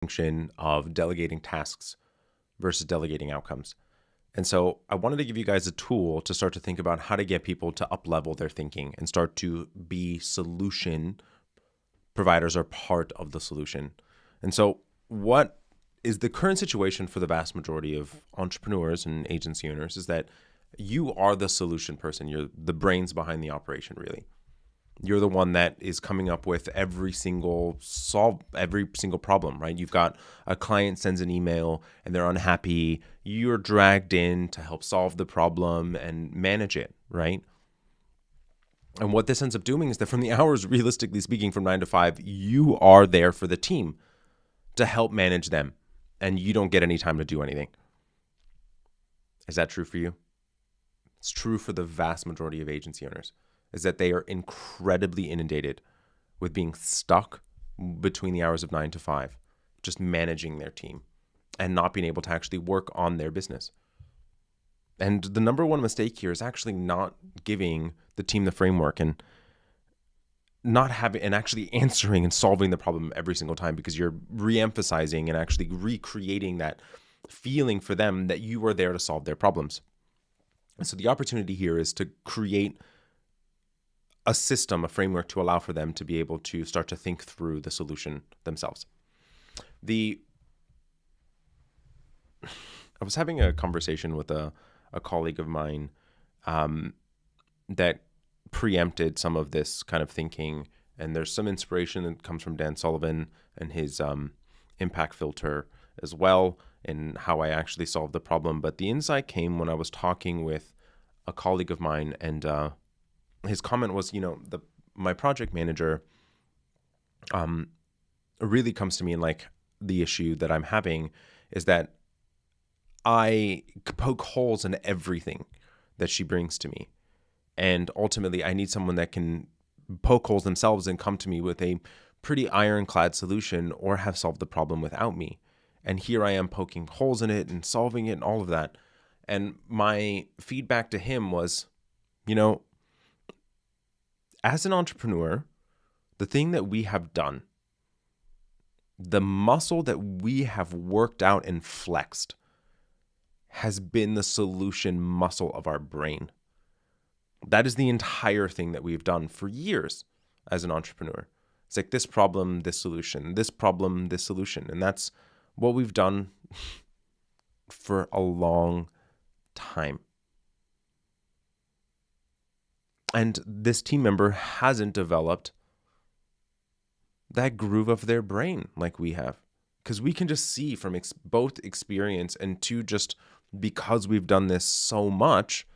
function of delegating tasks versus delegating outcomes. And so I wanted to give you guys a tool to start to think about how to get people to up level their thinking and start to be solution providers or part of the solution. And so what is the current situation for the vast majority of entrepreneurs and agency owners is that you are the solution person. You're the brains behind the operation, really. You're the one that is coming up with every single problem, right? You've got a client sends an email and they're unhappy. You're dragged in to help solve the problem and manage it, right? And what this ends up doing is that from the hours, realistically speaking, from 9 to 5, you are there for the team to help manage them, and you don't get any time to do anything. Is that true for you? It's true for the vast majority of agency owners, is that they are incredibly inundated with being stuck between the hours of 9 to 5, just managing their team and not being able to actually work on their business. And the number one mistake here is actually not giving the team the framework and not having and actually answering and solving the problem every single time, because you're re-emphasizing and actually recreating that feeling for them that you are there to solve their problems. And so the opportunity here is to create a system, a framework to allow for them to be able to start to think through the solution themselves. I was having a conversation with a colleague of mine that preempted some of this kind of thinking, and there's some inspiration that comes from Dan Sullivan and his impact filter as well, and how I actually solved the problem. But the insight came when I was talking with a colleague of mine, and his comment was, my project manager really comes to me, and like the issue that I'm having is that I poke holes in everything that she brings to me. And ultimately, I need someone that can poke holes themselves and come to me with a pretty ironclad solution or have solved the problem without me. And here I am poking holes in it and solving it and all of that. And my feedback to him was, as an entrepreneur, the thing that we have done, the muscle that we have worked out and flexed has been the solution muscle of our brain. That is the entire thing that we've done for years as an entrepreneur. It's like this problem, this solution, this problem, this solution. And that's what we've done for a long time. And this team member hasn't developed that groove of their brain like we have. Because we can just see from both experience and just because we've done this so much,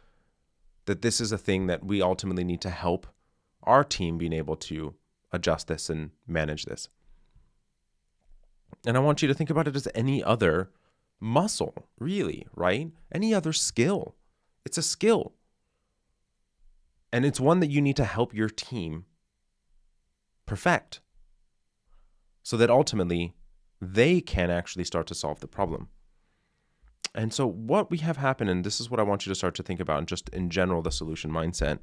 that this is a thing that we ultimately need to help our team being able to adjust this and manage this. And I want you to think about it as any other muscle, really, right? Any other skill. It's a skill. And it's one that you need to help your team perfect so that ultimately they can actually start to solve the problem. And so what we have happen, and this is what I want you to start to think about, and just in general, the solution mindset,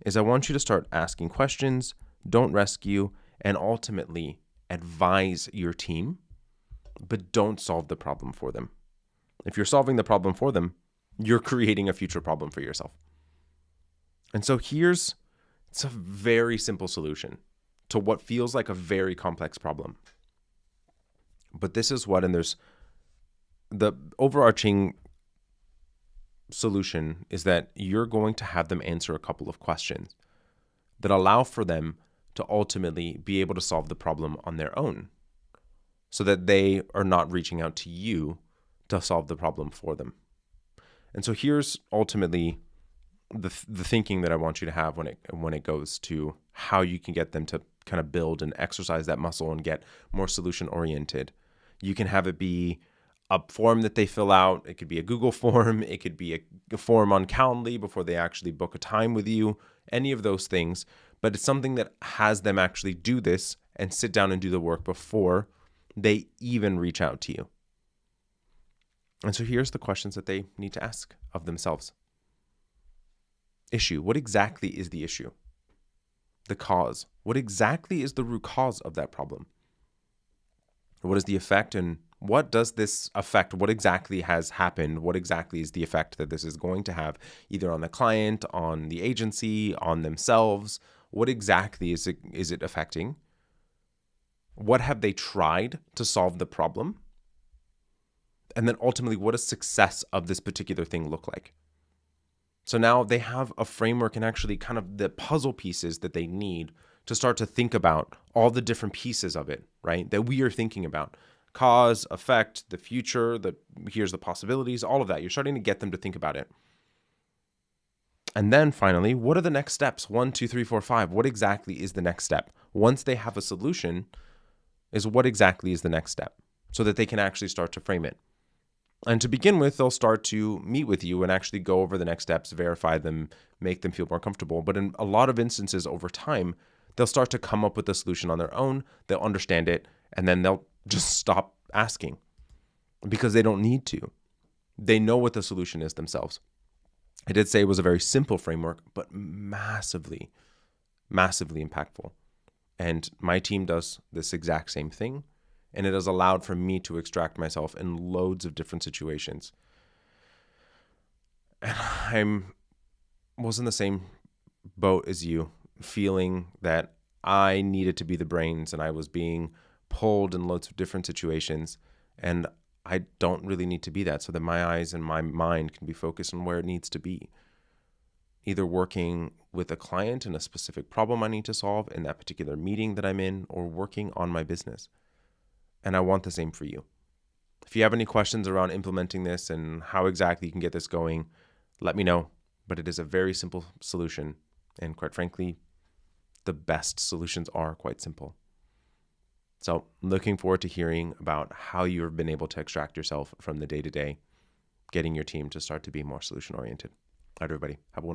is I want you to start asking questions, don't rescue, and ultimately advise your team, but don't solve the problem for them. If you're solving the problem for them, you're creating a future problem for yourself. And so it's a very simple solution to what feels like a very complex problem. But this is what, and there's the overarching solution is that you're going to have them answer a couple of questions that allow for them to ultimately be able to solve the problem on their own, so that they are not reaching out to you to solve the problem for them. And so here's ultimately the thinking that I want you to have when it goes to how you can get them to kind of build and exercise that muscle and get more solution oriented. You can have it be a form that they fill out. It could be a Google form. It could be a form on Calendly before they actually book a time with you, any of those things. But it's something that has them actually do this and sit down and do the work before they even reach out to you. And so here's the questions that they need to ask of themselves. Issue. What exactly is the issue? The cause. What exactly is the root cause of that problem? What is the effect, and what does this affect? What exactly has happened? What exactly is the effect that this is going to have either on the client, on the agency, on themselves? What exactly is it affecting? What have they tried to solve the problem? And then ultimately, what does success of this particular thing look like? So now they have a framework and actually kind of the puzzle pieces that they need to start to think about all the different pieces of it, right? That we are thinking about. Cause, effect, the future, here's the possibilities, all of that. You're starting to get them to think about it. And then finally, what are the next steps? 1, 2, 3, 4, 5. What exactly is the next step? Once they have a solution, is what exactly is the next step so that they can actually start to frame it. And to begin with, they'll start to meet with you and actually go over the next steps, verify them, make them feel more comfortable. But in a lot of instances over time, they'll start to come up with a solution on their own. They'll understand it, and then they'll just stop asking because they don't need to. They know what the solution is themselves. I did say it was a very simple framework, but massively, massively impactful. And my team does this exact same thing. And it has allowed for me to extract myself in loads of different situations. And I was in the same boat as you, feeling that I needed to be the brains and I was being pulled in loads of different situations. And I don't really need to be that, so that my eyes and my mind can be focused on where it needs to be. Either working with a client in a specific problem I need to solve in that particular meeting that I'm in, or working on my business. And I want the same for you. If you have any questions around implementing this and how exactly you can get this going, let me know. But it is a very simple solution. And quite frankly, the best solutions are quite simple. So looking forward to hearing about how you've been able to extract yourself from the day-to-day, getting your team to start to be more solution-oriented. All right, everybody. Have a wonderful